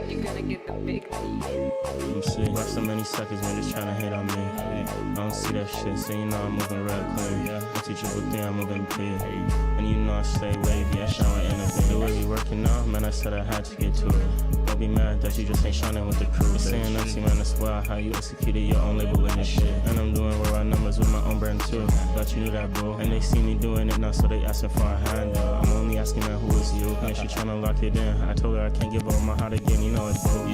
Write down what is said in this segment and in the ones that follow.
You gotta get the big I'm sick. Watch so many suckers, man, just tryna hate on me. I don't see that shit, so you know I'm moving real clean. I teach you a thing, I'm moving P. And you know I stay wavy, I shine with the way we working out, man, I said I had to get to it. Don't be mad that you just ain't shining with the crew. Saying I see, man, that's wild how you executed your own label in this shit. And I'm doing worldwide numbers with my own brand too. Thought you knew that, bro. And they see me doing it now, so they asking for a hand. I'm only asking, man, who is you? And she tryna lock it in. I told her I can't give up my heart again, you know it, bro.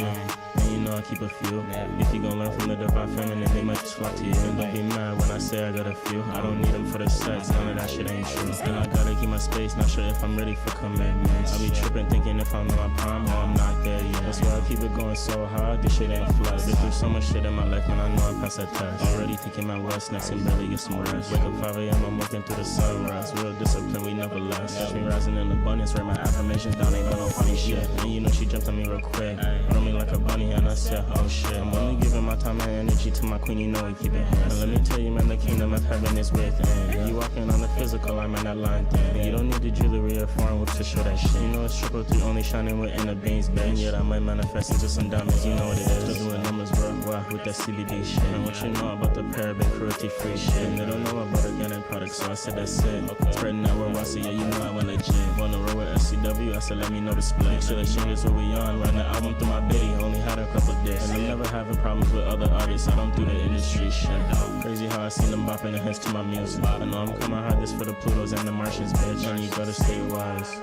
And you know I keep a few. If you gon' learn from the divine feminine, they might just flock to you. And don't be mad when I say I got a few. I don't need them for the sex, none of that shit ain't true. And I gotta keep my space, not sure if I'm ready for commitments. I be tripping thinking if I'm in my prime or I'm not there yet. That's why I keep it going so hard, this shit ain't flat. Been through so much shit in my life, man, I know I passed that test. Already thinking my what's next and barely get some rest. Wake up 5 a.m., I'm working through the sunrise. Real discipline, we never last. Catch me rising in abundance, write my affirmations down, ain't got no funny shit. And you know she jumped on me real quick, run me like a bunny, and I said, oh shit. I'm only giving my time and energy to my queen, you know we keep it hands. And let me tell you, man, the kingdom of heaven is within. You walking on the physical, I'm in that line thing. You don't need the jewelry or foreign whips to show that shit. You know it's triple three, only shining with inner beings, babe. And yet I might manifest into some diamonds, you know what it is. Still doing numbers worldwide with that CBD shit. And what you know about the paraben cruelty free shit. And they don't know about organic products, so I said that's it. Spreading that worldwide, so yeah, you know I went legit. On the road with SCW, I said let me know the split. Make sure the changes what we on. Run the album through my bitty, only had a couple discs. And I'm never having problems with other artists, I don't do the industry shit. Crazy how I seen them bopping the heads to my music. I know I'm coming hard this for the Plutos and the Martians, bitch. And you gotta stay wise.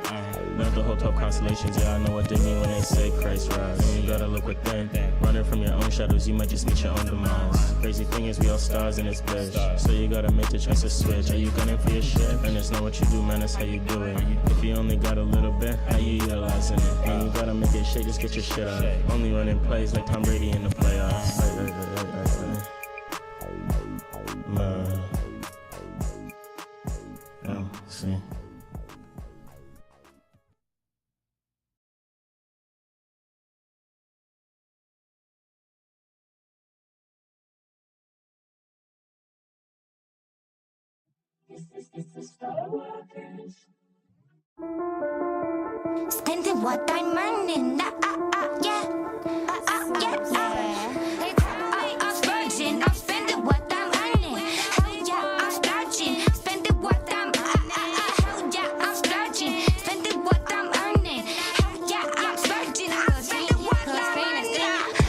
Learn the whole top constellations, yeah, I know what they mean when they say Christ rise. And you gotta look within. Running from your own shadows, you might just meet your own demise. Crazy thing is we all stars in this bitch, so you gotta make the choice to switch. Are you gunning for your shit? And it's not what you do, man, it's how you do it. If you only got a little bit, how you utilizing it? When you gotta make it shake, just get your shit out. Only running plays like Tom Brady in the playoffs. Man. Oh, see. Spending what I'm earning, yeah, I'm splurging, I'm spending what I'm earning. Hell yeah, I'm splurging, spending what I'm hell yeah, I'm splurging, spending what I'm earning. Hell yeah, I'm splurging, I'm spending what I'm earning.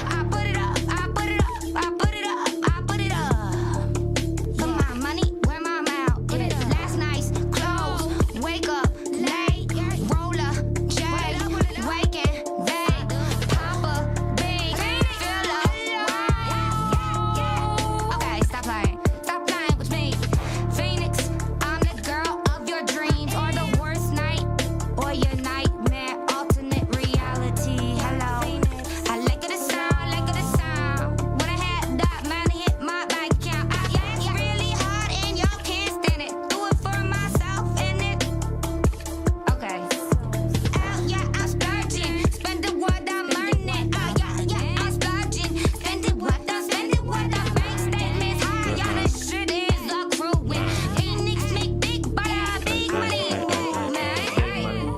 I put it up, I put it up, I put it up, I put it up. Come on, money, where my mouth? Last night's clothes, wake up late, roller, J, waking, vague, Papa, big, fill up. Okay, stop playing with me. Phoenix, I'm the girl of your dreams, or the worst night, or your nightmare, alternate reality. Hello, I like the sound, when I had that money hit my bank account. It's really hard and y'all can't stand it. Do it for myself and it. Okay. Yeah, I'm splurging, spending what I'm earning. Yeah, I'm splurging, spending what I'm bank statements high. Yeah, this shit is accruing. Phoenix make big money, man.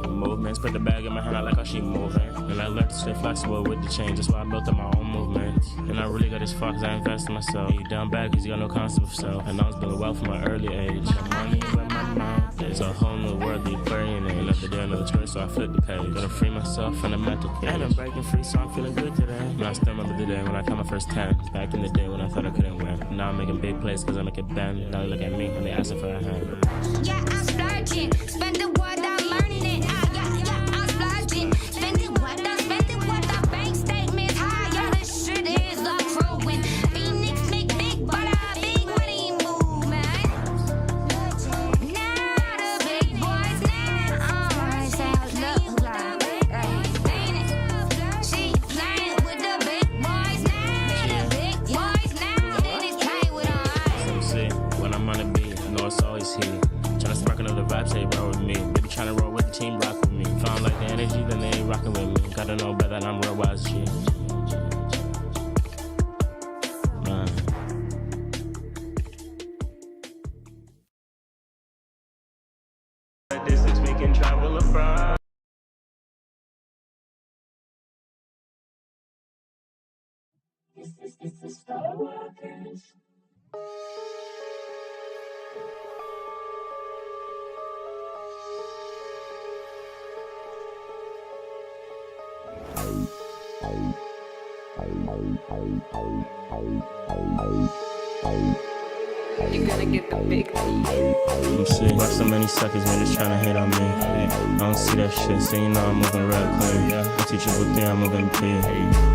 Movements, put the bag in my hand, I like how she moving. And I learned to stay flexible with the change, that's why I built up my own movements. And I really got this far cause I invest in myself. You down bad cause you got no concept of self. And I was building wealth from an early age. The money where my mouth is, a whole new world be playing in. Another day, another choice, so I flip the page. Gotta free myself from the mental cage. And I'm breaking free, so I'm feeling good today. And I still remember the day when I caught my first 10. Back in the day when I thought I couldn't win. Now I'm making big plays cause I make it bend. Now they look at me and they asking for a hand. Yeah, I'm splurging, spending what I'm earning. Yeah, I'm splurging, spending what I'm bank statements high. Yeah, this shit is accruing. Phoenix make big money movement. Now the big boys now. Say look like Phoenix, she playing with the big boys now. The big boys now. Phoenix playing with them. See, when I'm on the beat, I know it's always here. Tryna spark another vibe, say roll with me. Baby tryna roll with the team, rock with me. Found like the energy, then they ain't rocking with me. Gotta know better, I'm real wise G. This 6 week and travel You're gonna get the big T. I'm sick. Watch so many suckers, man, just tryna hate on me. I don't see that shit, so you know I'm moving real clean. Unteachable thing, I'm moving big.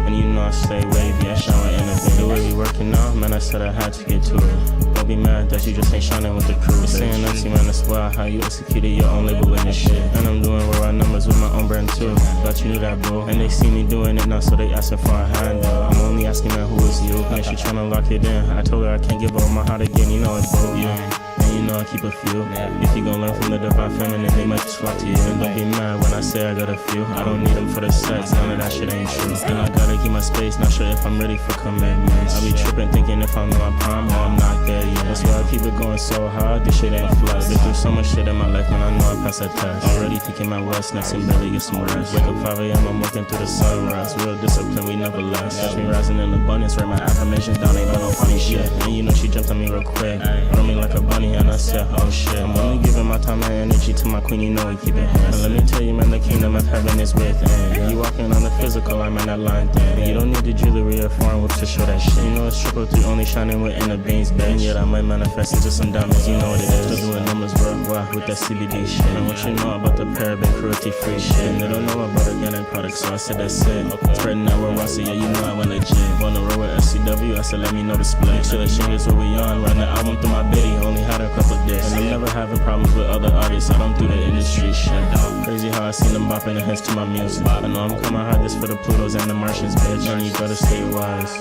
And you know I stay wavy, I shine with innovate. The way we working out, man, I said I had to get to it. Don't be mad that you just ain't shining with the crew. They saying that's you, man, that's wild how you executed your own label with this shit. And I'm doing worldwide numbers with my own brand too. Thought you knew that, bro. And they see me doing it now, so they asking for a hand. I'm only asking, man, who is you? And she tryna lock it in. I told her I can't give up my heart again, you know it, bro. And you know I keep a few. If you gon' learn from the divine feminine, they might just flock to you. And don't be mad when I say I got a few. I don't need them for the sex, none of that shit ain't true. And I gotta keep my space, not sure if I'm ready for commitments. I be tripping thinking if I'm in my prime or I'm not there yet. That's why I keep it going so hard, this shit ain't flush. Been through so much shit in my life, man, I know I passed that test. Already thinking my what's next and barely get some rest. Wake up 5 a.m, I'm working through the sunrise. Real discipline, we never last. Catch me rising in abundance, write my affirmations down, ain't no funny shit. And you know she jumped on me real quick, run me like a bunny, and I said, oh shit. I'm only giving my time and energy to my queen, you know we keep it hands. And let me tell you, man, the kingdom of heaven is within. You walking on the physical, I'm in that line thing. You don't need the jewelry or foreign whips to show that shit. You know it's triple three, only shining with inner beams, bitch. And yet I might manifest into some diamonds, you know what it is. Still doing numbers worldwide with that CBD shit. And what you know about the paraben cruelty free shit. And they don't know about organic products, so I said that's it. Spreading that word, I said yeah, you know I went legit. On the road with SCW, I said let me know the split. So the shit is what we on, run the album through my bitty, only had a couple discs. And I'm never having problems with other artists, I don't do the industry shit. Crazy how I seen them bopping their heads to my music. I know I'm coming hard, this for the Plutos and the Martians, bitch. And you better stay wise.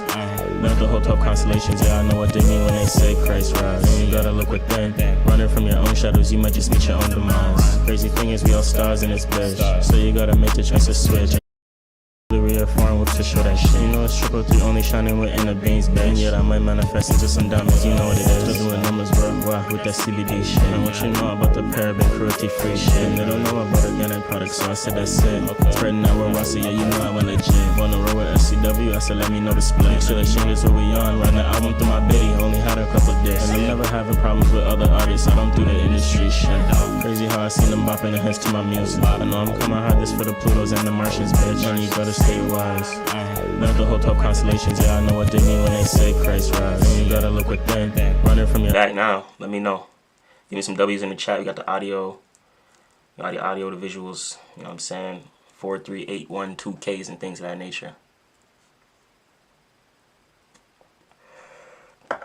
Love the whole top constellations, yeah, I know what they mean when they say Christ rise. And you gotta look within, running from your own shadows, you might just meet your own demise. Crazy thing is we all stars in this bitch, so you gotta make the choice to switch. Foreign whips to show that shit. You know it's triple three, only shining with inner beams, bitch. And yet I might manifest into some diamonds, you know what it is. Still doing numbers worldwide with that CBD shit. And what you know about the paraben cruelty free shit. And they don't know about organic products, so I said that's it. Spreading that word, I said yeah, you know I went legit. On the road with SCW, I said let me know the split. So the shit is what we on, run the album through my bitty, only had a couple discs. And I'm never having problems with other artists, I don't do the industry shit. Crazy how I seen them bopping their heads to my music. I know I'm coming hard, this for the Plutos and the Martians, bitch. And you better stay wise. Love the whole top constellations, yeah, I know what they mean when they say Christ rise. And you gotta look within, running from your back now. Let me know. Give me some W's in the chat. We got the audio, the visuals, you know what I'm saying? 4, 3, 8, 1, 2 Ks and things of that nature.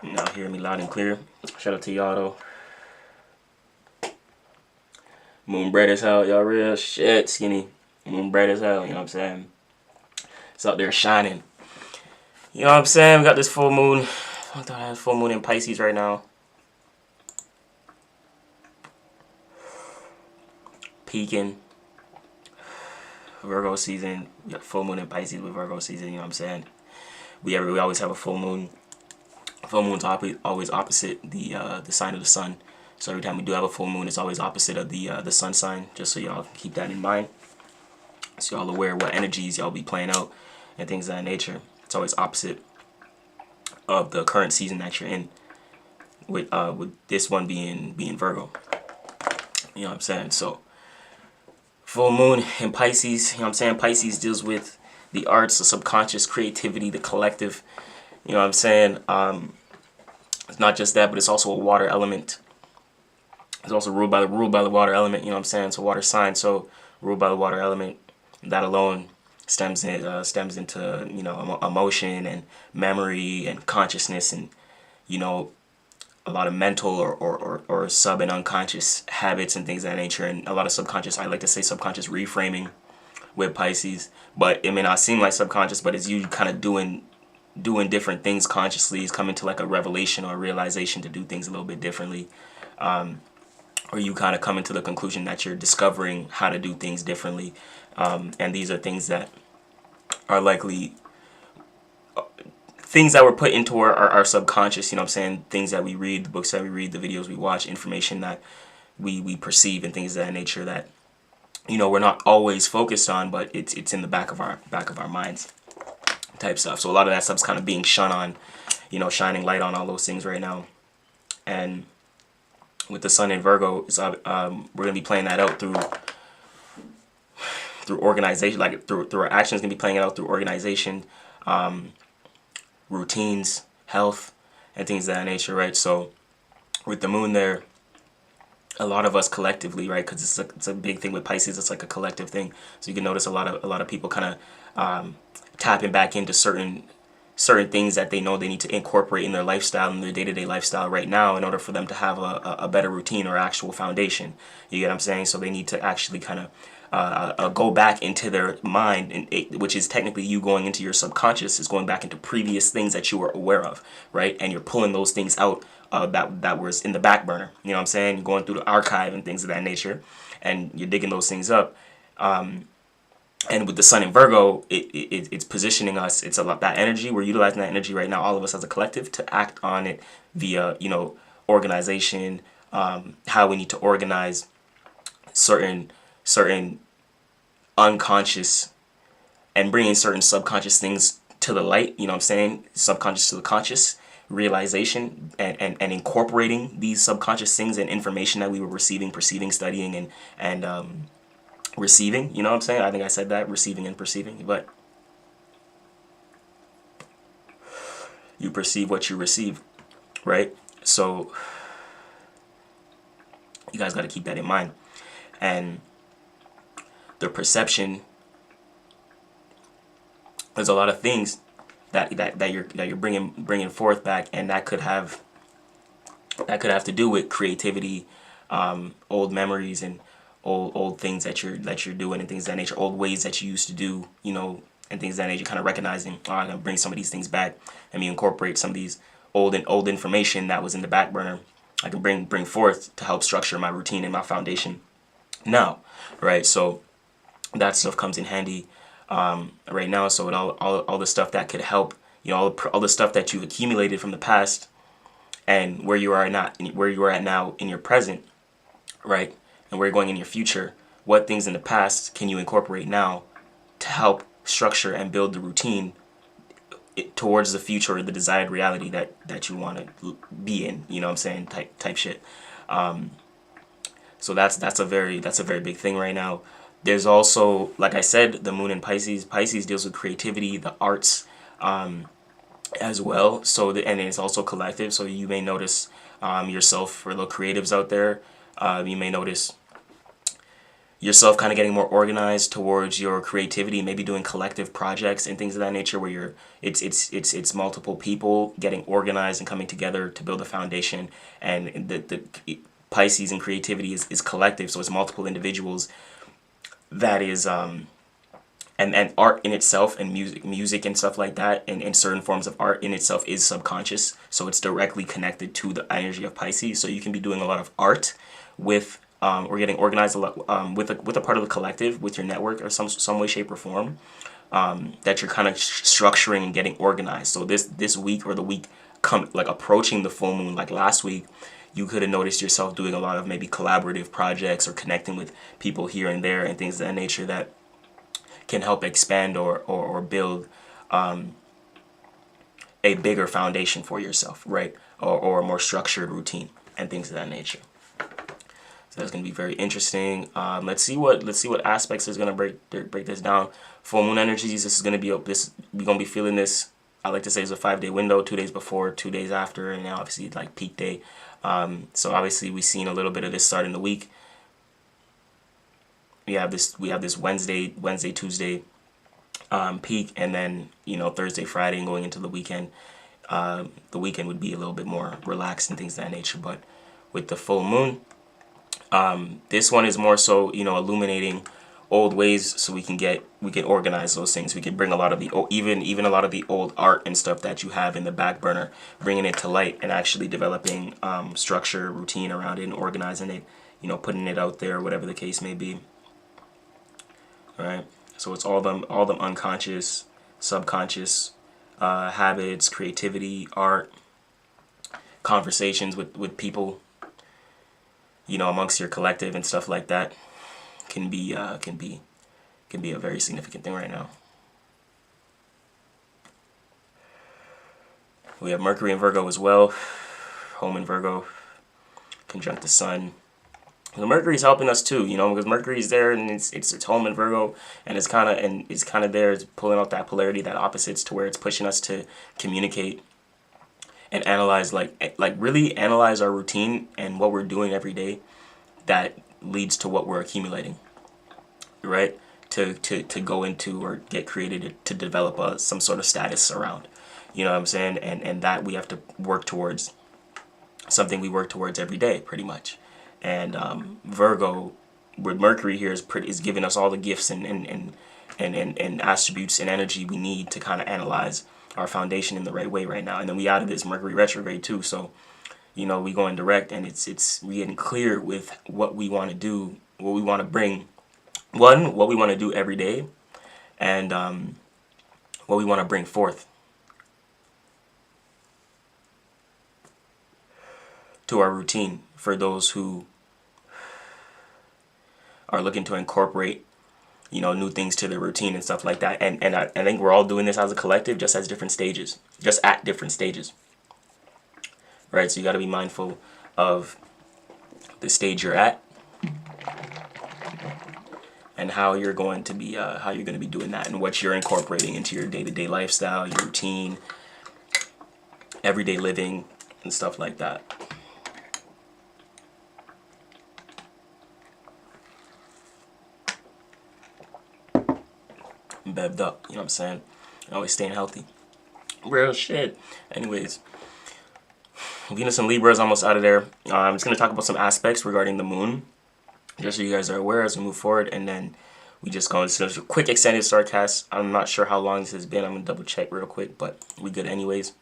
Now hear me loud and clear. Shout out to y'all though. Moon bright as hell, y'all real shit, skinny. Moon bright as hell, you know what I'm saying? It's out there shining. You know what I'm saying? We got this full moon. I thought I had full moon in Pisces right now. Peaking. Virgo season. We got full moon in Pisces with Virgo season, you know what I'm saying? We always have a full moon. Full moon's always opposite the sign of the sun. So every time we do have a full moon, it's always opposite of the sun sign. Just so y'all keep that in mind. So y'all aware what energies y'all be playing out and things of that nature. It's always opposite of the current season that you're in. With this one being Virgo. You know what I'm saying? So full moon in Pisces, you know what I'm saying? Pisces deals with the arts, the subconscious, creativity, the collective. You know what I'm saying? It's not just that, but it's also a water element. It's also ruled by the water element, you know what I'm saying? It's a water sign, so ruled by the water element. That alone stems into, you know, emotion and memory and consciousness and, you know, a lot of mental or sub and unconscious habits and things of that nature, and a lot of subconscious, I like to say subconscious reframing with Pisces. But it may not seem like subconscious, but it's you kind of doing different things consciously. It's coming to like a revelation or a realization to do things a little bit differently. Or you kind of come into the conclusion that you're discovering how to do things differently. And these are things that are likely things that were put into our subconscious, you know what I'm saying? Things that we read, the books that we read, the videos we watch, information that we perceive and things of that nature that, you know, we're not always focused on, but it's in the back of our minds. type stuff. So a lot of that stuff's kind of being shone on, you know, shining light on all those things right now. And with the sun in Virgo, we're gonna be playing that out through organization, like through our actions. Gonna be playing it out through organization, routines, health, and things of that nature, right? So with the moon there, a lot of us collectively, right? Because it's a big thing with Pisces. It's like a collective thing. So you can notice a lot of people kind of tapping back into certain things that they know they need to incorporate in their lifestyle, in their day-to-day lifestyle right now, in order for them to have a better routine or actual foundation. You get what I'm saying? So they need to actually kind of go back into their mind, which is technically you going into your subconscious, is going back into previous things that you were aware of, right? And you're pulling those things out that was in the back burner. You know what I'm saying? You're going through the archive and things of that nature, and you're digging those things up. And with the sun in Virgo, it's positioning us. It's a lot that energy. We're utilizing that energy right now, all of us as a collective, to act on it via, you know, organization, how we need to organize certain unconscious and bringing certain subconscious things to the light. You know what I'm saying? Subconscious to the conscious realization, and incorporating these subconscious things and information that we were receiving, perceiving, studying, and receiving. You know what I'm saying? I think I said that, receiving and perceiving, but you perceive what you receive, right? So you guys got to keep that in mind. And the perception, there's a lot of things that you're bringing forth back, and that could have to do with creativity, old memories, and old things that you're doing, and things of that nature, old ways that you used to do, you know, and things of that nature. Kind of recognizing, oh, I'm gonna bring some of these things back, and me incorporate some of these old information that was in the back burner. I can bring forth to help structure my routine and my foundation now, right? So that stuff comes in handy right now. So with all the stuff that could help, you know, all the stuff that you've accumulated from the past, and where you are at now in your present, right? And where you're going in your future, what things in the past can you incorporate now to help structure and build the routine towards the future or the desired reality that you want to be in, you know what I'm saying, type shit. So that's a very big thing right now. There's also, like I said, the moon in Pisces. Pisces deals with creativity, the arts, as well. So and it's also collective. So you may notice yourself, for the creatives out there, you may notice yourself kind of getting more organized towards your creativity, maybe doing collective projects and things of that nature, where it's multiple people getting organized and coming together to build a foundation. And the Pisces and creativity is collective, so it's multiple individuals. That is and art in itself, and music and stuff like that, and certain forms of art in itself is subconscious, so it's directly connected to the energy of Pisces. So you can be doing a lot of art with or getting organized a lot with a part of the collective, with your network, or some way, shape, or form, that you're kind of structuring and getting organized. So this week, or the week approaching the full moon, like last week, you could have noticed yourself doing a lot of maybe collaborative projects, or connecting with people here and there, and things of that nature, that can help expand or build a bigger foundation for yourself, right? Or a more structured routine and things of that nature. So that's going to be very interesting. Let's see what aspects is going to break this down. Full moon energies. This is going to be we're going to be feeling this. I like to say it's a 5-day window: 2 days before, 2 days after, and now obviously like peak day. So obviously we've seen a little bit of this starting the week. We have this Wednesday, Tuesday peak, and then, you know, Thursday, Friday, and going into the weekend. The weekend would be a little bit more relaxed and things of that nature. But with the full moon, this one is more so, you know, illuminating old ways, so we can organize those things. We can bring a lot of the even a lot of the old art and stuff that you have in the back burner, bringing it to light, and actually developing structure, routine around it, and organizing it, you know, putting it out there, whatever the case may be. All right, so it's all them unconscious, subconscious habits, creativity, art, conversations with people, you know, amongst your collective and stuff like that, can be a very significant thing right now. We have Mercury in Virgo as well, home in Virgo, conjunct the Sun. The Mercury's helping us too, you know, because Mercury's there and it's home in Virgo, and it's kind of there, it's pulling out that polarity, that opposites, to where it's pushing us to communicate and analyze, like really analyze our routine and what we're doing every day that leads to what we're accumulating, right? To go into or get created to develop some sort of status around, you know what I'm saying? And that we have to work towards, something we work towards every day, pretty much. And Virgo, with Mercury here, is giving us all the gifts and attributes and energy we need to kind of analyze our foundation in the right way right now. And then we out of this Mercury retrograde too, so you know, we going direct, and it's we getting clear with what we want to do, what we want to bring. One, what we want to do every day, and what we want to bring forth to our routine for those who are looking to incorporate, you know, new things to their routine and stuff like that. And I think we're all doing this as a collective, just at different stages. Right? So you got to be mindful of the stage you're at and how you're going to be doing that, and what you're incorporating into your day-to-day lifestyle, your routine, everyday living, and stuff like that. Bevved up, you know what I'm saying? Always staying healthy. Real shit. Anyways, Venus and Libra is almost out of there. I'm just going to talk about some aspects regarding the moon, just so you guys are aware as we move forward, and then we just go into a quick extended StarCast. I'm not sure how long this has been. I'm going to double check real quick, but we good anyways.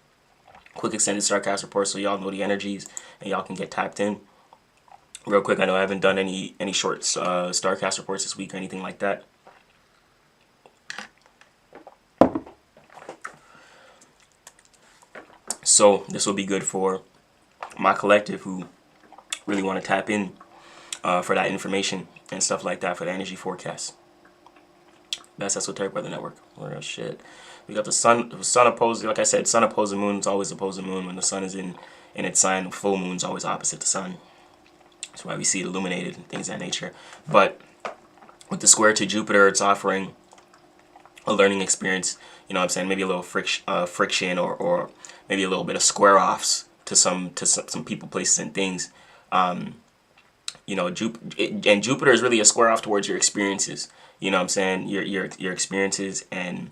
Quick extended StarCast report so y'all know the energies and y'all can get tapped in. Real quick, I know I haven't done any short StarCast reports this week or anything like that. So this will be good for my collective who really want to tap in for that information and stuff like that, for the energy forecast. Best Esoteric Weather Network. Real shit. We got the sun opposed, like I said, sun opposed the moon. It's always opposed the moon. When the sun is in its sign, full moon's always opposite the sun. That's why we see it illuminated and things of that nature. But with the square to Jupiter, it's offering a learning experience. You know what I'm saying? Maybe a little friction or maybe a little bit of square offs to some people, places, and things. You know, and Jupiter is really a square off towards your experiences. You know what I'm saying? Your experiences, and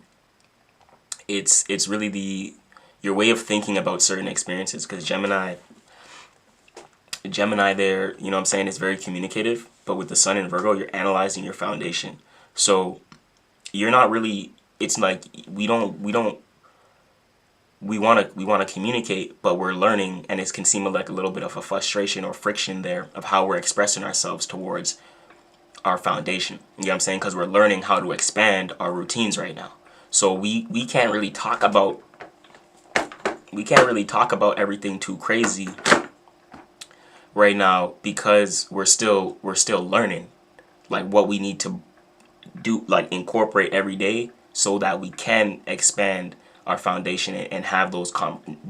it's really your way of thinking about certain experiences, because Gemini there, you know what I'm saying, is very communicative, but with the sun in Virgo, you're analyzing your foundation. So you're not really, it's like we want to communicate, but we're learning, and it can seem like a little bit of a frustration or friction there of how we're expressing ourselves towards our foundation. You know what I'm saying? Because we're learning how to expand our routines right now. So we can't really talk about everything too crazy right now, because we're still learning like what we need to do, like incorporate every day, so that we can expand our foundation and have those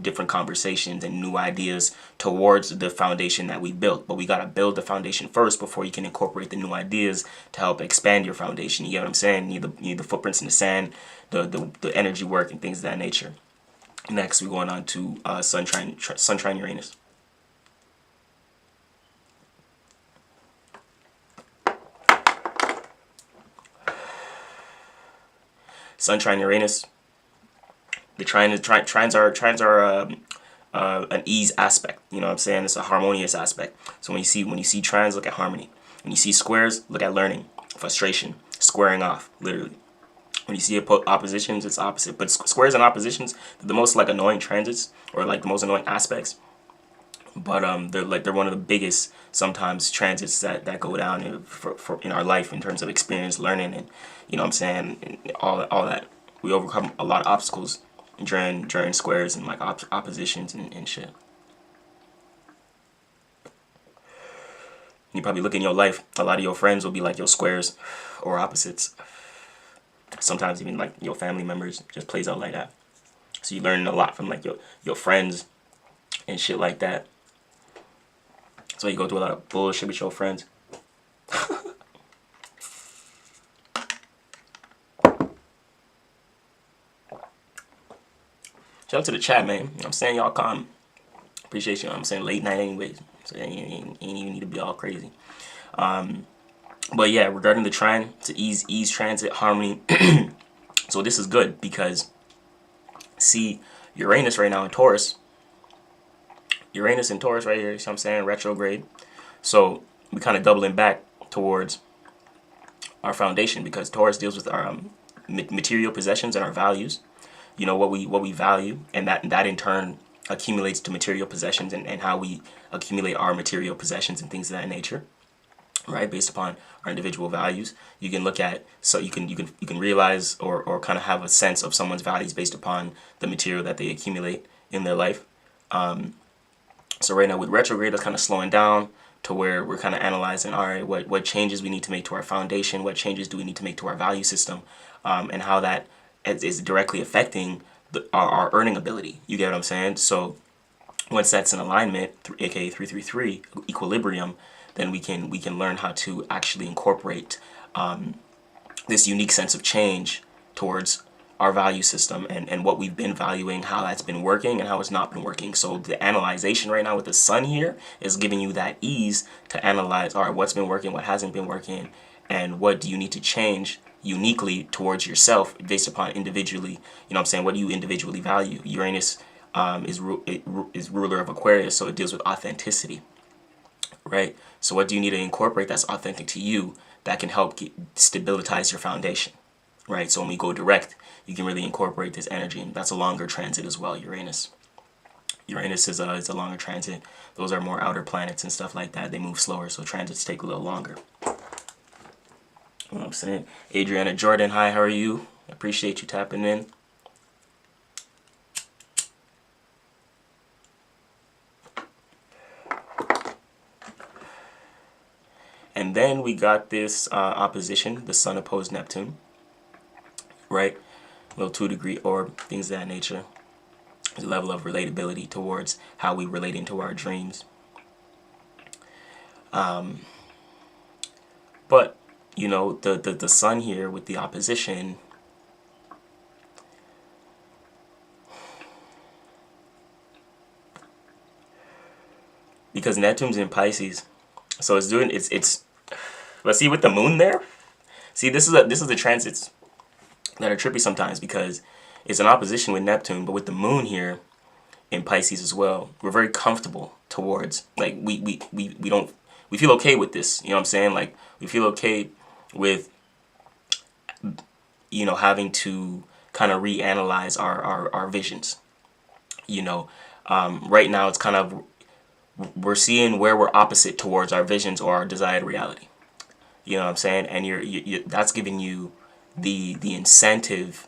different conversations and new ideas towards the foundation that we built. But we got to build the foundation first before you can incorporate the new ideas to help expand your foundation. You get what I'm saying? You need the footprints in the sand, the energy work, and things of that nature. Next, we're going on to Sun trine Uranus. Sun trine Uranus. The trines are an ease aspect. You know what I'm saying? It's a harmonious aspect. So when you see trines, look at harmony. When you see squares, look at learning, frustration, squaring off, literally. When you see oppositions, it's opposite. But squares and oppositions, they're the most like annoying transits, or like the most annoying aspects. But they're one of the biggest sometimes transits that go down in our life in terms of experience, learning, and you know what I'm saying, and all that. We overcome a lot of obstacles during squares and like oppositions and shit. You probably look in your life, a lot of your friends will be like your squares or opposites. Sometimes even like your family members, just plays out like that. So you're learning a lot from like your friends and shit like that. So you go through a lot of bullshit with your friends. Shout out to the chat, man. You know what I'm saying? Y'all calm. Appreciate you. I'm saying late night anyways. So you ain't even need to be all crazy. But yeah, regarding the trine, to ease transit, harmony. So this is good because, see, Uranus right now in Taurus. Uranus in Taurus right here, you see what I'm saying? Retrograde. So we kind of doubling back towards our foundation because Taurus deals with our material possessions and our values. You know, what we value, and that in turn accumulates to material possessions and how we accumulate our material possessions and things of that nature, right? Based upon our individual values. You can look at, so you can realize or kind of have a sense of someone's values based upon the material that they accumulate in their life. So right now with retrograde, that's kind of slowing down to where we're kind of analyzing, all right, what changes we need to make to our foundation, what changes do we need to make to our value system, and how that is directly affecting our earning ability. You get what I'm saying? So once that's in alignment, aka 333 equilibrium, then we can learn how to actually incorporate this unique sense of change towards our value system and what we've been valuing, how that's been working and how it's not been working. So the analyzation right now with the sun here is giving you that ease to analyze, all right, what's been working, what hasn't been working, and what do you need to change uniquely towards yourself based upon individually, you know what I'm saying, what do you individually value. Uranus is ruler of Aquarius, so it deals with authenticity, right? So what do you need to incorporate that's authentic to you that can help stabilize your foundation, right? So when we go direct, you can really incorporate this energy, and that's a longer transit as well. Uranus is a longer transit. Those are more outer planets and stuff like that. They move slower, so transits take a little longer. You know what I'm saying? Adriana Jordan, hi, how are you? Appreciate you tapping in. And then we got this opposition, the Sun opposed Neptune, right? Little 2-degree orb, things of that nature. There's a level of relatability towards how we relate into our dreams. But you know, the sun here with the opposition, because Neptune's in Pisces, so it's doing it's. Let's see with the moon there. See, this is the transits that are trippy sometimes because it's an opposition with Neptune, but with the moon here in Pisces as well, we're very comfortable towards, like, we feel okay with this, you know what I'm saying? Like, we feel okay with, you know, having to kind of reanalyze our visions. You know, right now it's kind of, we're seeing where we're opposite towards our visions or our desired reality. You know what I'm saying? And you that's giving you the incentive,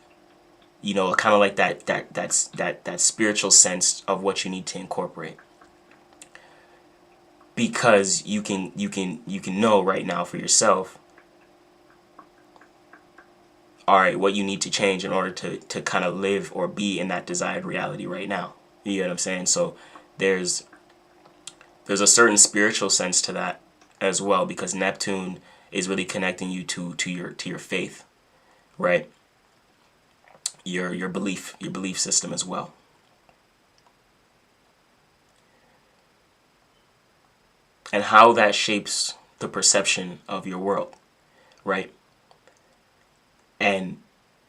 you know, kind of like that spiritual sense of what you need to incorporate. Because you can know right now for yourself, all right, what you need to change in order to kind of live or be in that desired reality right now. You know what I'm saying? So there's a certain spiritual sense to that as well, because Neptune is really connecting you to your faith, right? Your belief system as well. And how that shapes the perception of your world, right? And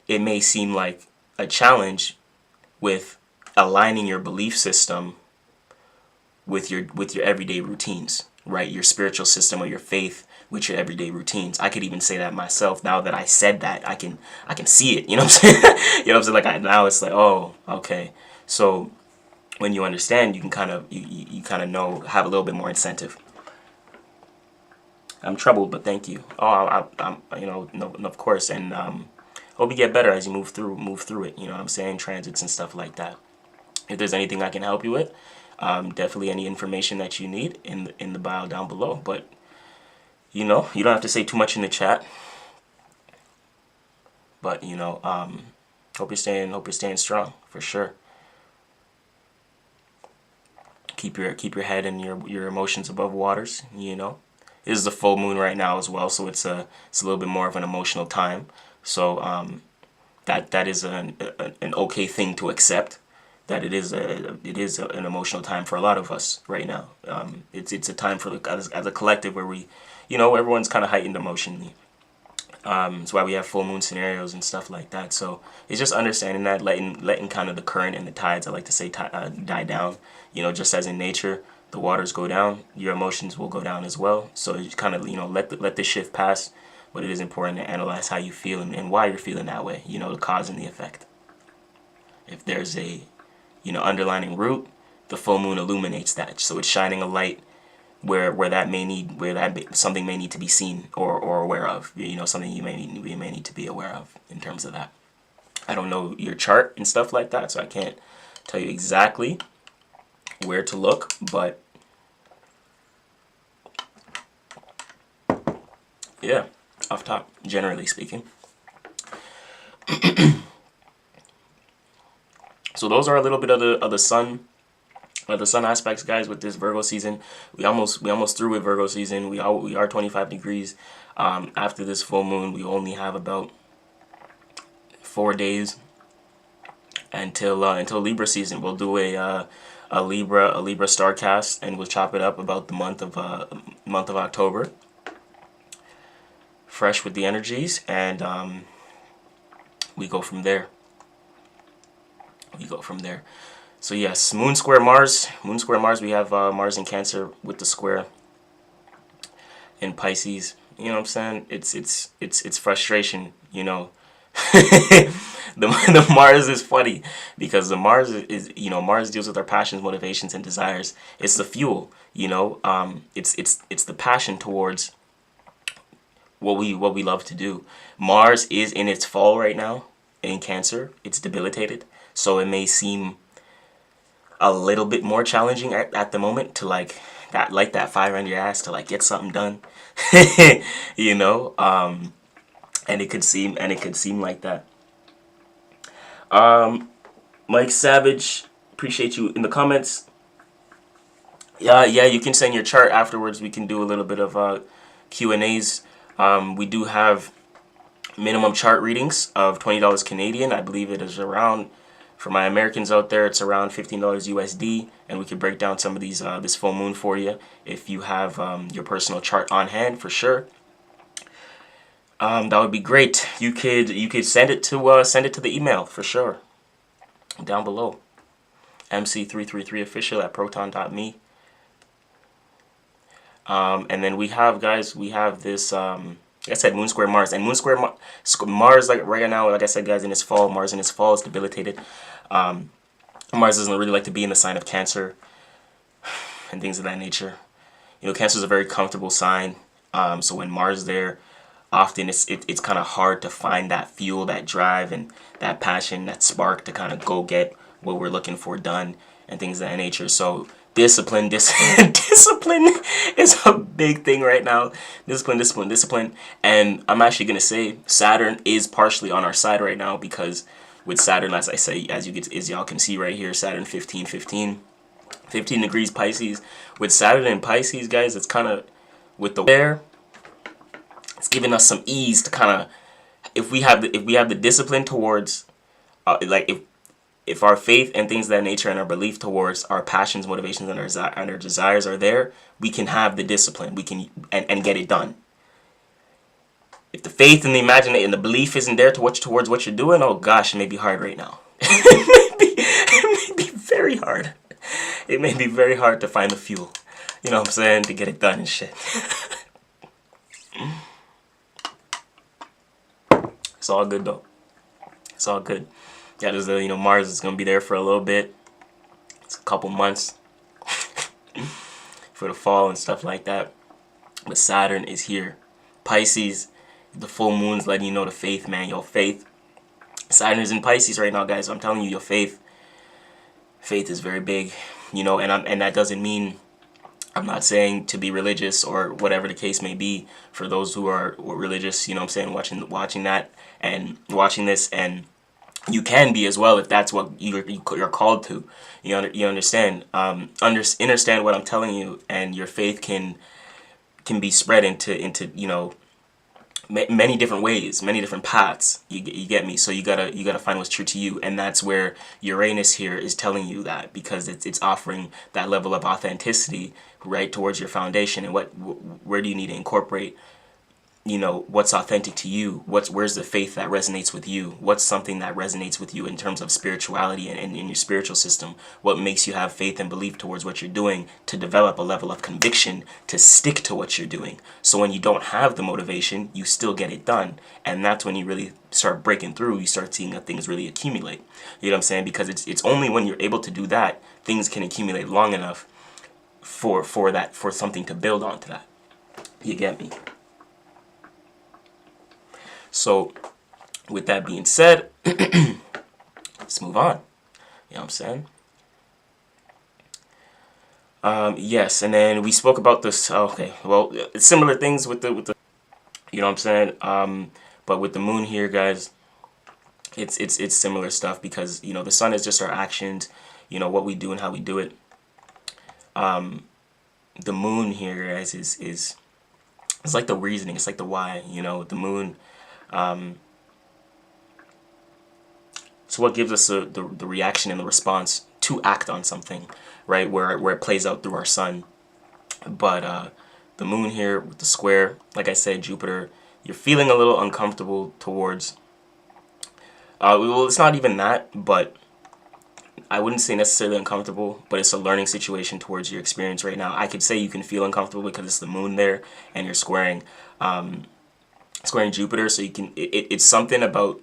it may seem like a challenge with aligning your belief system with your everyday routines, right? Your spiritual system or your faith with your everyday routines. I could even say that myself. Now that I said that, I can see it. You know what I'm saying? You know what I'm saying? Like now it's like, oh, okay. So when you understand, you can kind of you kind of know, have a little bit more incentive. I'm troubled, but thank you. Oh, I'm you know, no, of course, and hope you get better as you move through it. You know what I'm saying? Transits and stuff like that. If there's anything I can help you with, definitely any information that you need in the bio down below. But you know, you don't have to say too much in the chat. But you know, Hope you're staying strong for sure. Keep your head and your emotions above waters. You know, this is a full moon right now as well, so it's a little bit more of an emotional time. So that is an okay thing to accept. That it is an emotional time for a lot of us right now. It's a time for as a collective where we, you know, everyone's kind of heightened emotionally. That's why we have full moon scenarios and stuff like that. So it's just understanding that, letting kind of the current and the tides, I like to say, die down. You know, just as in nature, the waters go down, your emotions will go down as well. So you kind of, you know, let the shift pass. But it is important to analyze how you feel and why you're feeling that way. You know, the cause and the effect. If there's a, you know, underlining root, the full moon illuminates that. So it's shining a light where something may need to be seen or aware of. You know, something you may need to be aware of in terms of that. I don't know your chart and stuff like that, so I can't tell you exactly where to look, but yeah, off top, generally speaking. So those are a little bit of the sun aspects, guys, with this Virgo season. We almost through with Virgo season. We are 25 degrees. After this full moon, we only have about 4 days until Libra season. We'll do a Libra StarCast, and we'll chop it up about the month of October, fresh with the energies, and we go from there. So yes, Moon square Mars. We have Mars in Cancer with the square in Pisces. You know what I'm saying? It's frustration. You know, the Mars is funny because the Mars is, you know, Mars deals with our passions, motivations, and desires. It's the fuel. You know, it's the passion towards what we love to do. Mars is in its fall right now in Cancer. It's debilitated, so it may seem a little bit more challenging at the moment to like that fire under your ass to like get something done. You know, and it could seem like that. Mike Savage, appreciate you in the comments. Yeah, you can send your chart afterwards. We can do a little bit of Q&As. We do have minimum chart readings of $20 Canadian. I believe it is around, for my Americans out there, it's around $15 USD, and we could break down some of these this full moon for you if you have your personal chart on hand, for sure. That would be great. You could send it to the email for sure down below, mc333official@proton.me. And then we have this, like I said, Moon square Mars. And Mars, like right now, like I said, guys, in its fall, Mars in its fall is debilitated. Mars doesn't really like to be in the sign of Cancer and things of that nature. You know, Cancer is a very comfortable sign. So when Mars is there, often it's kind of hard to find that fuel, that drive, and that passion, that spark to kind of go get what we're looking for done and things of that nature. So discipline is a big thing right now. Discipline. And I'm actually going to say Saturn is partially on our side right now, because with Saturn, as I say, as y'all can see right here, Saturn 15 degrees Pisces. With Saturn in Pisces, guys, it's kind of with the there, it's giving us some ease to kind of, if we have the discipline towards if our faith and things of that nature and our belief towards our passions, motivations, and our desires are there, we can have the discipline. We can and get it done. If the faith and the imagination and the belief isn't there towards what you're doing, oh gosh, it may be hard right now. It may be very hard. It may be very hard to find the fuel. You know what I'm saying? To get it done and shit. It's all good though. It's all good. Yeah, there's Mars is gonna be there for a little bit. It's a couple months for the fall and stuff like that. But Saturn is here. Pisces, the full moon's letting you know the faith, man. Your faith. Saturn is in Pisces right now, guys. So I'm telling you, your faith is very big. You know, and that doesn't mean, I'm not saying to be religious or whatever the case may be. For those who are religious, you know what I'm saying, watching that and watching this and You can be as well if that's what you're called to. You understand. Understand what I'm telling you, and your faith can be spread into many different ways, many different paths. You get me? So you gotta find what's true to you, and that's where Uranus here is telling you that, because it's offering that level of authenticity right towards your foundation, and where do you need to incorporate what's authentic to you, where's the faith that resonates with you, what's something that resonates with you in terms of spirituality and in your spiritual system, what makes you have faith and belief towards what you're doing, to develop a level of conviction to stick to what you're doing, so when you don't have the motivation, you still get it done. And that's when you really start breaking through. You start seeing that things really accumulate. You know what I'm saying? Because it's only when you're able to do that, things can accumulate long enough for something to build onto that. You get me? So, with that being said, let's move on. You know what I'm saying? Yes, and then we spoke about this. Okay, well, similar things with the you know what I'm saying? But with the moon here, guys, it's similar stuff, because the sun is just our actions, what we do and how we do it. The moon here, guys, is it's like the reasoning, it's like the why. The moon. So what gives us the reaction and the response to act on something, right? Where it plays out through our sun. But the moon here with the square, like I said, Jupiter, you're feeling a little uncomfortable towards. Well, it's not even that, but I wouldn't say necessarily uncomfortable, but it's a learning situation towards your experience right now. I could say you can feel uncomfortable because it's the moon there, and you're squaring Jupiter, so you can. It's something about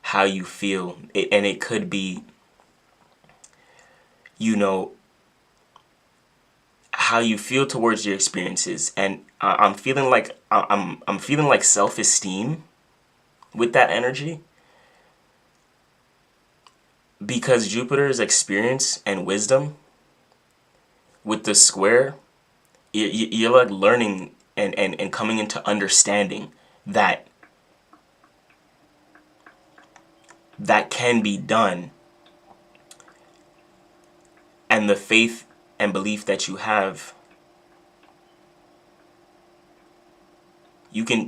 how you feel, and it could be, how you feel towards your experiences. And I'm feeling like I'm feeling like self-esteem with that energy, because Jupiter's experience and wisdom with the square, you're like learning and coming into understanding that can be done, and the faith and belief that you have, you can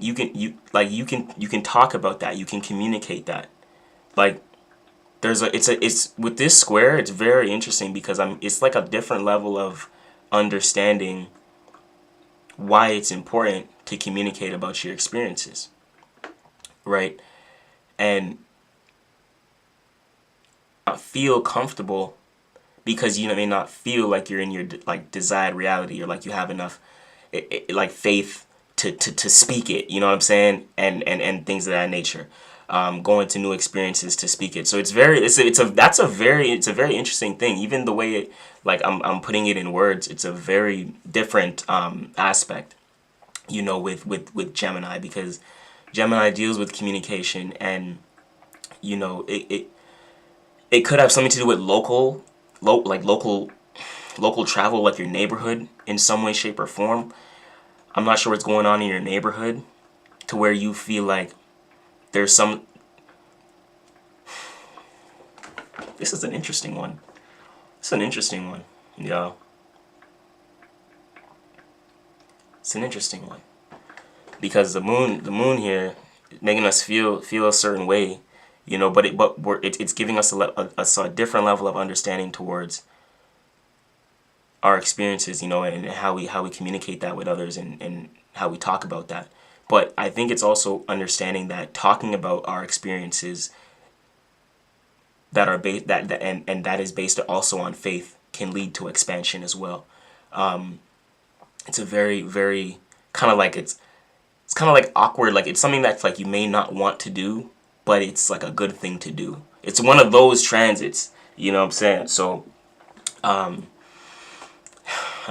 talk about that, you can communicate that. Like, it's with this square, it's very interesting, because it's like a different level of understanding why it's important to communicate about your experiences, right? And not feel comfortable, because you may not feel like you're in your desired reality, or like you have enough like faith to speak it, you know what I'm saying, and things of that nature. Going to new experiences to speak it. So it's a very interesting thing. Even the way it, like I'm putting it in words, it's a very different aspect, with Gemini, because Gemini deals with communication, and it could have something to do with local travel, like your neighborhood in some way, shape, or form. I'm not sure what's going on in your neighborhood to where you feel like there's some. This is an interesting one. It's an interesting one, yeah. It's an interesting one, because the moon here is making us feel a certain way, but it's giving us a different level of understanding towards our experiences, and how we communicate that with others, and how we talk about that. But I think it's also understanding that talking about our experiences that are based that is based also on faith can lead to expansion as well. It's a very, very kind of like it's kind of like awkward, like it's something that's like you may not want to do, but it's like a good thing to do. It's one of those transits, you know what I'm saying? So I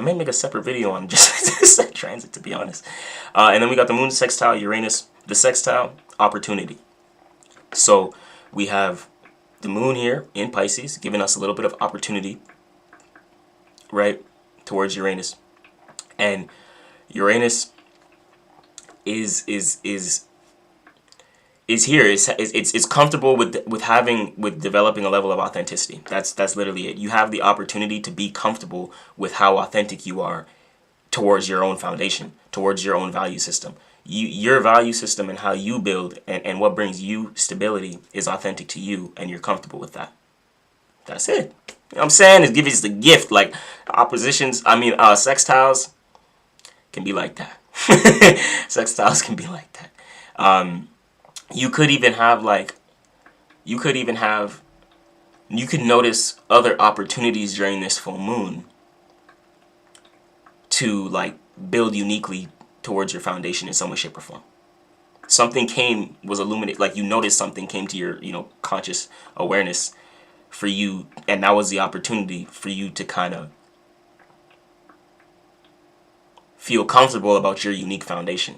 may make a separate video on just that transit, to be honest. And then we got the moon sextile Uranus. The sextile, opportunity. So we have the moon here in Pisces, giving us a little bit of opportunity, right, towards Uranus. And Uranus is is here. It's comfortable with developing a level of authenticity. That's literally it. You have the opportunity to be comfortable with how authentic you are towards your own foundation, towards your own value system. Your value system and how you build and what brings you stability is authentic to you, and you're comfortable with that. That's it. You know what I'm saying? It gives us the gift. Like sextiles can be like that. Sextiles can be like that. You could notice other opportunities during this full moon to like build uniquely towards your foundation in some way, shape, or form. Something was illuminated, like you noticed something came to your, conscious awareness for you, and that was the opportunity for you to kind of feel comfortable about your unique foundation.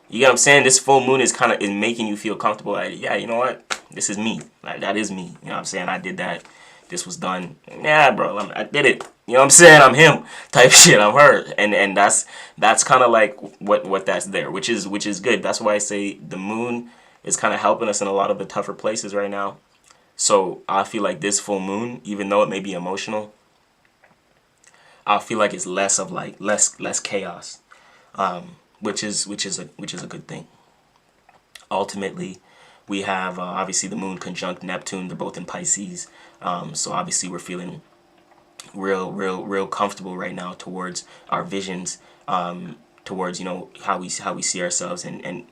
You get what I'm saying? This full moon is kind of making you feel comfortable. Like, yeah, you know what? This is me. Like, that is me. You know what I'm saying? I did that. This was done. Yeah, bro, I did it. You know what I'm saying? I'm him type shit. I'm her. And that's kind of like what that's there, which is good. That's why I say the moon is kind of helping us in a lot of the tougher places right now. So I feel like this full moon, even though it may be emotional, I feel like it's less chaos, which is a good thing. Ultimately, we have obviously the moon conjunct Neptune. They're both in Pisces, so obviously we're feeling real comfortable right now towards our visions, towards how we see ourselves, and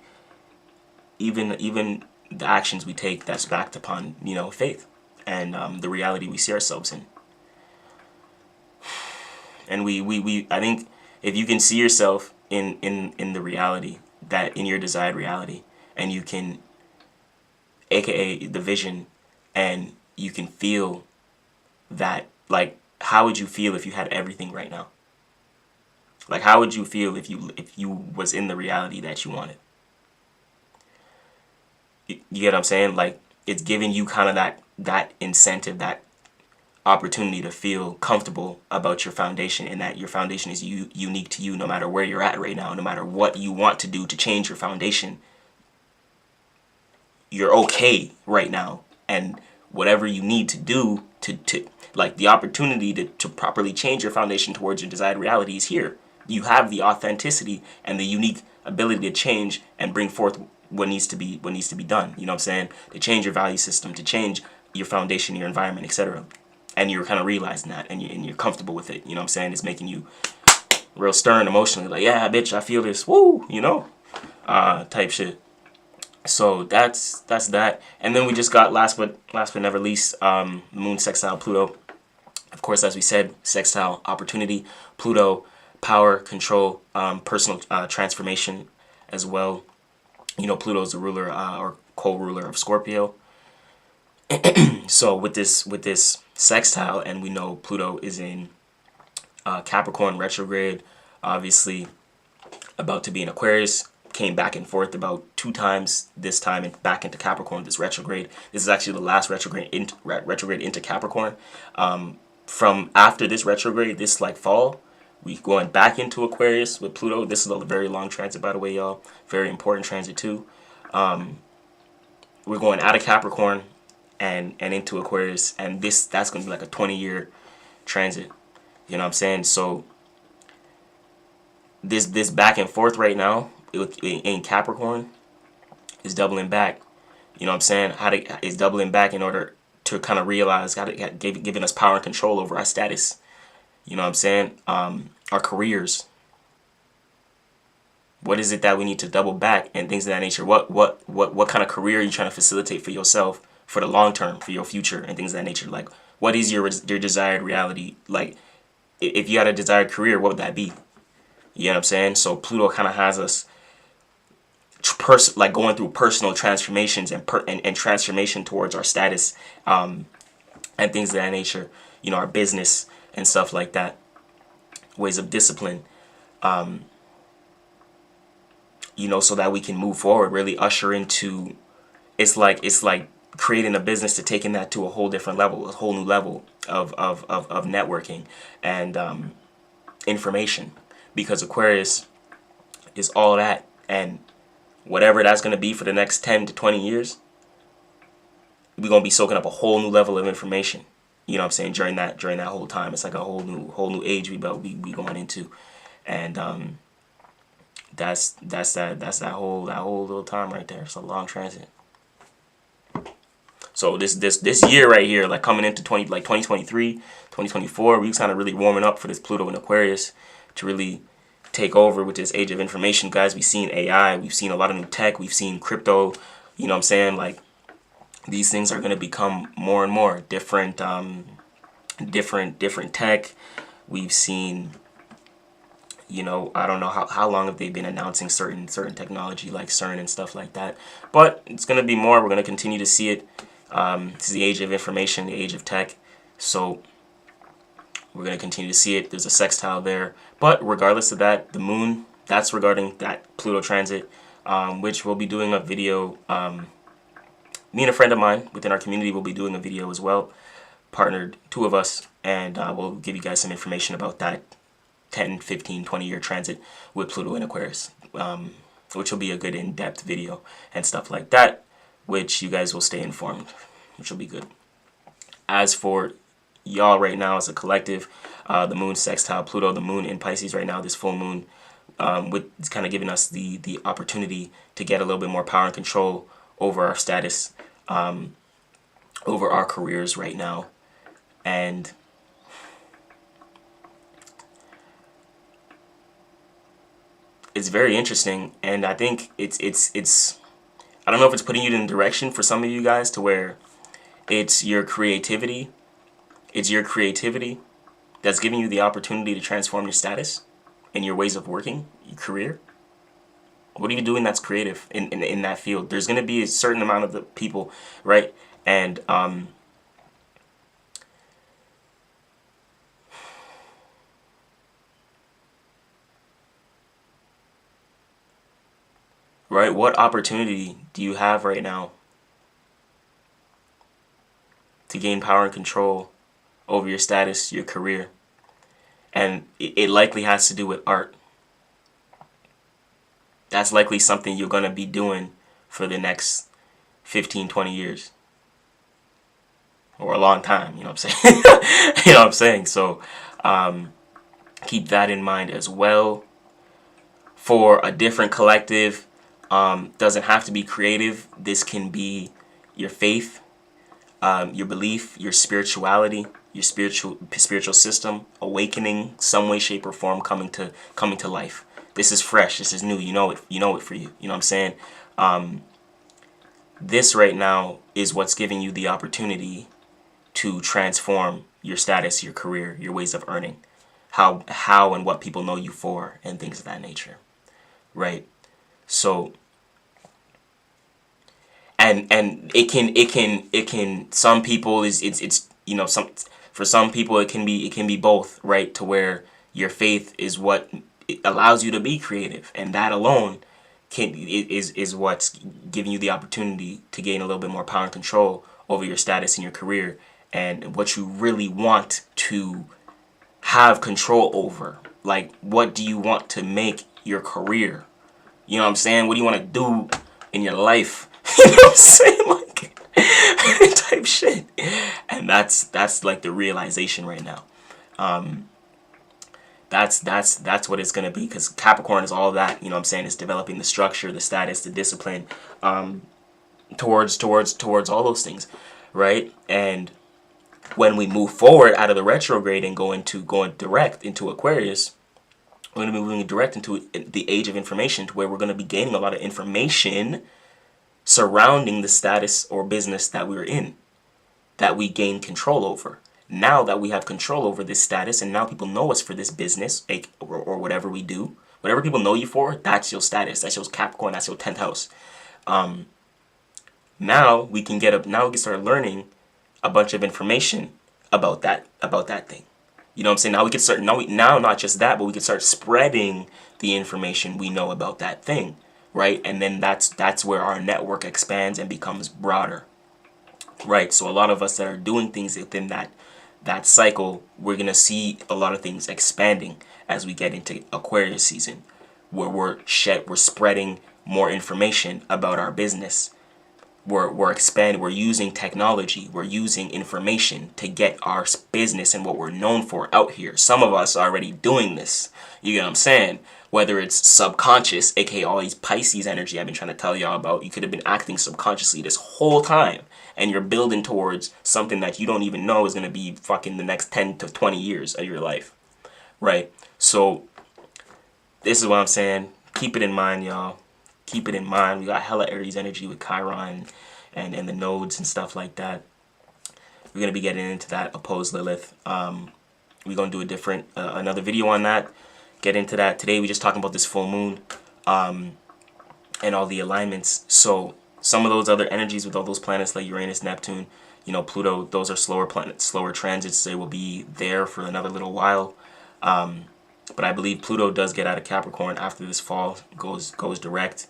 even the actions we take that's backed upon faith and the reality we see ourselves in. And we I think if you can see yourself in the reality, that in your desired reality, and you can, aka the vision, and you can feel that, like, how would you feel if you had everything right now? Like, how would you feel if you was in the reality that you wanted? You get what I'm saying? Like, it's giving you kind of that incentive, that opportunity to feel comfortable about your foundation, and that your foundation is unique to you no matter where you're at right now, no matter what you want to do to change your foundation. You're okay right now, and whatever you need to do to like the opportunity to properly change your foundation towards your desired reality is here. You have the authenticity and the unique ability to change and bring forth what needs to be done. You know what I'm saying? To change your value system, to change your foundation, your environment, etc. And you're kind of realizing that, and you're comfortable with it. You know what I'm saying? It's making you real stern emotionally, like, yeah, bitch, I feel this, woo, type shit. So that's that. And then we just got last but never least, moon sextile Pluto. Of course, as we said, sextile opportunity, Pluto, power, control, personal transformation as well. Pluto is the ruler or co-ruler of Scorpio. So with this sextile, and we know Pluto is in Capricorn retrograde, obviously about to be in Aquarius, came back and forth about 2 times this time, and back into Capricorn, this retrograde. This is actually the last retrograde into Capricorn. From after this retrograde, this like fall, we going back into Aquarius with Pluto. This is a very long transit, by the way, y'all. Very important transit too. We're going out of Capricorn and into Aquarius, and that's going to be like a 20-year transit. You know what I'm saying? So this back and forth right now in Capricorn is doubling back. You know what I'm saying? It's doubling back in order to kind of realize, giving us power and control over our status. You know what I'm saying? Our careers. What is it that we need to double back, and things of that nature? What kind of career are you trying to facilitate for yourself for the long term, for your future, and things of that nature? Like, what is your desired reality? Like, if you had a desired career, what would that be? You know what I'm saying? So Pluto kind of has us going through personal transformations and transformation towards our status, and things of that nature. Our business and stuff like that. Ways of discipline. So that we can move forward, really usher into, it's like creating a business to taking that to a whole different level, a whole new level of networking and information, because Aquarius is all that and whatever that's going to be for the next 10 to 20 years, we're going to be soaking up a whole new level of information. You know what I'm saying? During that whole time, it's like a whole new age we going into, and that's that whole little time right there. It's a long transit. So this year right here, like coming into 2023, 2024, we kind of really warming up for this Pluto in Aquarius to really take over with this age of information, guys. We've seen AI, we've seen a lot of new tech, we've seen crypto. You know what I'm saying? Like, these things are going to become more and more different tech. We've seen, you know, I don't know how long have they been announcing certain technology like CERN and stuff like that, but it's going to be more. We're going to continue to see it. This is the age of information, the age of tech, so we're going to continue to see it. There's a sextile there, but regardless of that, the moon, that's regarding that Pluto transit, which we'll be doing a video. Me and a friend of mine within our community will be doing a video as well, partnered, two of us, and we'll give you guys some information about that 10, 15, 20-year transit with Pluto in Aquarius, which will be a good in-depth video and stuff like that, which you guys will stay informed, which will be good. As for y'all right now as a collective, the moon sextile Pluto, the moon in Pisces right now, this full moon, it's kind of giving us the opportunity to get a little bit more power and control over our status, over our careers right now. And it's very interesting, and I think it's I don't know if it's putting you in a direction for some of you guys to where it's your creativity that's giving you the opportunity to transform your status and your ways of working, your career. What are you doing that's creative in that field? There's going to be a certain amount of the people, right? And right, what opportunity do you have right now to gain power and control over your status, your career? And it likely has to do with art. That's likely something you're going to be doing for the next 15, 20 years. Or a long time, you know what I'm saying? You know what I'm saying? So keep that in mind as well. For a different collective, doesn't have to be creative. This can be your faith, your belief, your spirituality, your spiritual system, awakening, some way, shape, or form coming to life. This is fresh. This is new. You know it for you. You know what I'm saying? This right now is what's giving you the opportunity to transform your status, your career, your ways of earning, how and what people know you for, and things of that nature, right? So, and it can some people it's you know, for some people it can be both, right? To where your faith is what it allows you to be creative, and that alone is what's giving you the opportunity to gain a little bit more power and control over your status and your career and what you really want to have control over. Like, what do you want to make your career? You know what I'm saying? What do you want to do in your life? You know what I'm saying? Like, type shit. And that's like the realization right now. That's what it's gonna be, because Capricorn is all that, you know what I'm saying? It's developing the structure, the status, the discipline, towards all those things, right? And when we move forward out of the retrograde and going direct into Aquarius, we're gonna be moving direct into the age of information, to where we're gonna be gaining a lot of information surrounding the status or business that we're in, that we gain control over. Now that we have control over this status, and now people know us for this business, or whatever we do, whatever people know you for, that's your status, that's your Capricorn, that's your 10th house. Now we can start learning a bunch of information about that thing. You know what I'm saying? Now we can start, now not just that, but we can start spreading the information we know about that thing, right? And then that's where our network expands and becomes broader, right? So a lot of us that are doing things within that cycle, we're gonna see a lot of things expanding as we get into Aquarius season, where we're spreading more information about our business. We're expanding, we're using technology, we're using information to get our business and what we're known for out here. Some of us are already doing this. You get what I'm saying? Whether it's subconscious, aka all these Pisces energy I've been trying to tell y'all about, you could have been acting subconsciously this whole time, and you're building towards something that you don't even know is going to be fucking the next 10 to 20 years of your life, right? So this is what I'm saying. Keep it in mind, y'all. Keep it in mind. We got hella Aries energy with Chiron and the nodes and stuff like that. We're going to be getting into that opposed Lilith. We're going to do a different, another video on that. Get into that. Today we're just talking about this full moon and all the alignments. So some of those other energies with all those planets like Uranus, Neptune, you know, Pluto, those are slower planets, slower transits. They will be there for another little while. But I believe Pluto does get out of Capricorn after this fall, goes direct.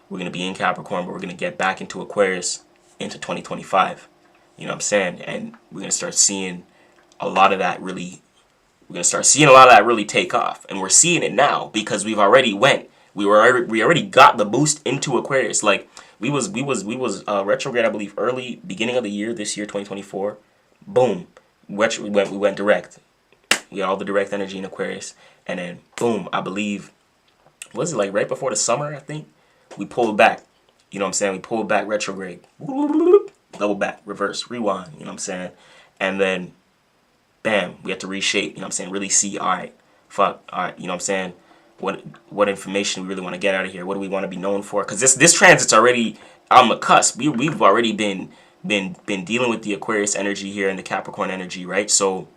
We're going to be in Capricorn, but we're going to get back into Aquarius into 2025. You know what I'm saying? And we're going to start seeing a lot of that really, take off. And we're seeing it now because we've already we already got the boost into Aquarius. Like we was retrograde, I believe, beginning of the year, this year, 2024. Boom. We went direct. We got all the direct energy in Aquarius. And then, boom, I believe, was it like right before the summer, I think? We pulled back. You know what I'm saying? We pulled back retrograde. Double back, reverse, rewind. You know what I'm saying? And then, bam, we had to reshape. You know what I'm saying? Really see, all right, fuck, all right. You know what I'm saying? What information we really want to get out of here? What do we want to be known for? Because this transit's already on the cusp. We've already been dealing with the Aquarius energy here and the Capricorn energy, right? So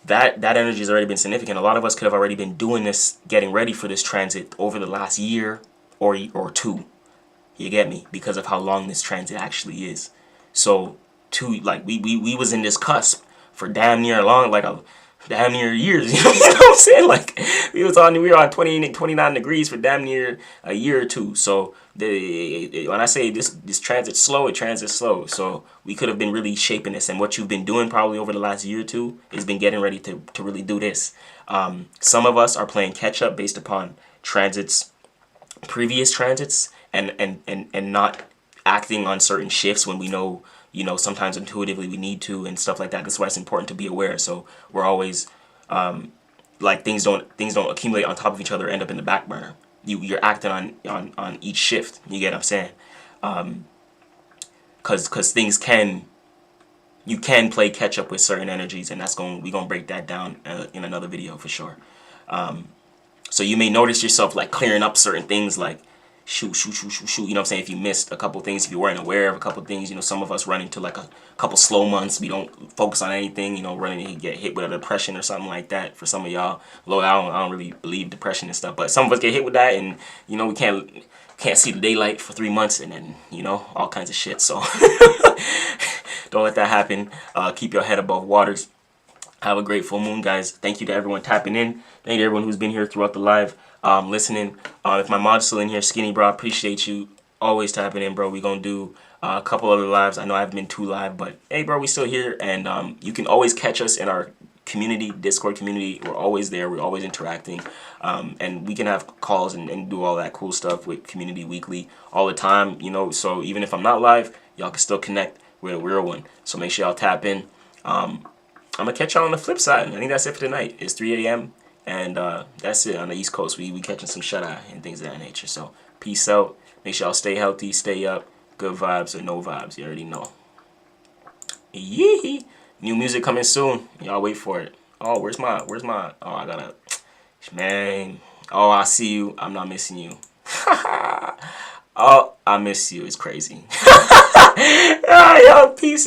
that energy has already been significant. A lot of us could have already been doing this, getting ready for this transit over the last year or two. You get me? Because of how long this transit actually is. So we was in this cusp for damn near years. You know what I'm saying? Like we were on 29 degrees for damn near a year or two. So when I say this transit's slow, it transits slow. So we could have been really shaping this, and what you've been doing probably over the last year or two is been getting ready to really do this. Some of us are playing catch up based upon previous transits, and not acting on certain shifts when we know, you know, sometimes intuitively we need to and stuff like that. That's why it's important to be aware. So we're always like things don't accumulate on top of each other, end up in the back burner. You're acting on each shift. You get what I'm saying? Because you can play catch up with certain energies, and we're gonna break that down in another video for sure. So you may notice yourself like clearing up certain things, like shoot. You know what I'm saying? If you missed a couple things, if you weren't aware of a couple things, you know, some of us run into like a couple slow months. We don't focus on anything, you know, get hit with a depression or something like that. For some of y'all, Lord, I don't really believe depression and stuff, but some of us get hit with that, and you know, we can't see the daylight for 3 months, and then, you know, all kinds of shit. So don't let that happen. Keep your head above waters. Have a great full moon, guys. Thank you to everyone tapping in. Thank you to everyone who's been here throughout the live, listening. If my mod's still in here, Skinny, bro, I appreciate you always tapping in, bro. We're going to do a couple other lives. I know I haven't been too live, but hey, bro, we still here. And you can always catch us in our community, Discord community. We're always there. We're always interacting. And we can have calls and do all that cool stuff with Community Weekly all the time, you know. So even if I'm not live, y'all can still connect with a real one. So make sure y'all tap in. I'm going to catch y'all on the flip side. I think that's it for tonight. It's 3 a.m. And that's it on the East Coast. We catching some shut-eye and things of that nature. So peace out. Make sure y'all stay healthy, stay up. Good vibes or no vibes. You already know. Yee. New music coming soon. Y'all wait for it. Oh, where's my, oh, I gotta, man. Oh, I see you. I'm not missing you. Oh, I miss you. It's crazy. Yo, peace.